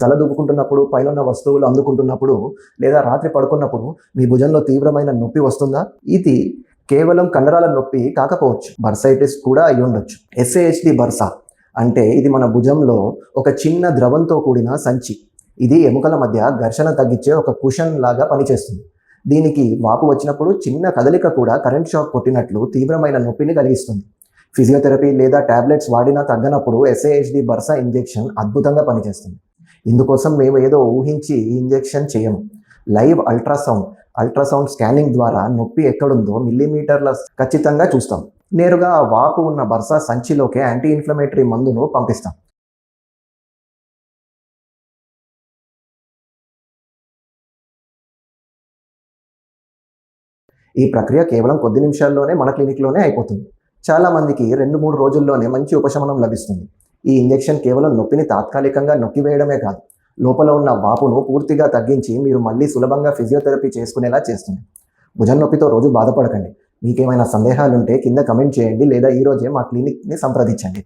తల దువ్వుకుంటున్నప్పుడు, పైనున్న వస్తువులు అందుకుంటున్నప్పుడు లేదా రాత్రి పడుకున్నప్పుడు మీ భుజంలో తీవ్రమైన నొప్పి వస్తుందా? ఇది కేవలం కండరాల నొప్పి కాకపోవచ్చు, బర్సైటిస్ కూడా అయి ఉండొచ్చు. SAHD బర్సా అంటే ఇది మన భుజంలో ఒక చిన్న ద్రవంతో కూడిన సంచి. ఇది ఎముకల మధ్య ఘర్షణ తగ్గించే ఒక కుషన్ లాగా పనిచేస్తుంది. దీనికి వాపు వచ్చినప్పుడు చిన్న కదలిక కూడా కరెంట్ షాక్ కొట్టినట్లు తీవ్రమైన నొప్పిని కలిగిస్తుంది. ఫిజియోథెరపీ లేదా టాబ్లెట్స్ వాడినా తగ్గనప్పుడు SAHD బర్సా ఇంజెక్షన్ అద్భుతంగా పనిచేస్తుంది. ఇందుకోసం మేము ఏదో ఊహించి ఇంజెక్షన్ చేయము. లైవ్ అల్ట్రాసౌండ్ స్కానింగ్ ద్వారా నొప్పి ఎక్కడుందో మిల్లీమీటర్ల ఖచ్చితంగా చూస్తాం. నేరుగా ఆ వాపు ఉన్న బర్సా సంచిలోకే యాంటీ ఇన్ఫ్లమేటరీ మందును పంపిస్తాం. ఈ ప్రక్రియ కేవలం కొద్ది నిమిషాల్లోనే మన క్లినిక్లోనే అయిపోతుంది. చాలామందికి 2-3 రోజుల్లోనే మంచి ఉపశమనం లభిస్తుంది. ఈ ఇంజెక్షన్ కేవలం నొప్పిని తాత్కాలికంగా నొక్కివేయడమే కాదు, లోపల ఉన్న వాపును పూర్తిగా తగ్గించి మీరు మళ్ళీ సులభంగా ఫిజియోథెరపీ చేసుకునేలా చేస్తుంది. భుజం నొప్పితో రోజు బాధపడకండి. మీకేమైనా సందేహాలుంటే కింద కమెంట్ చేయండి లేదా ఈరోజే మా క్లినిక్ని సంప్రదించండి.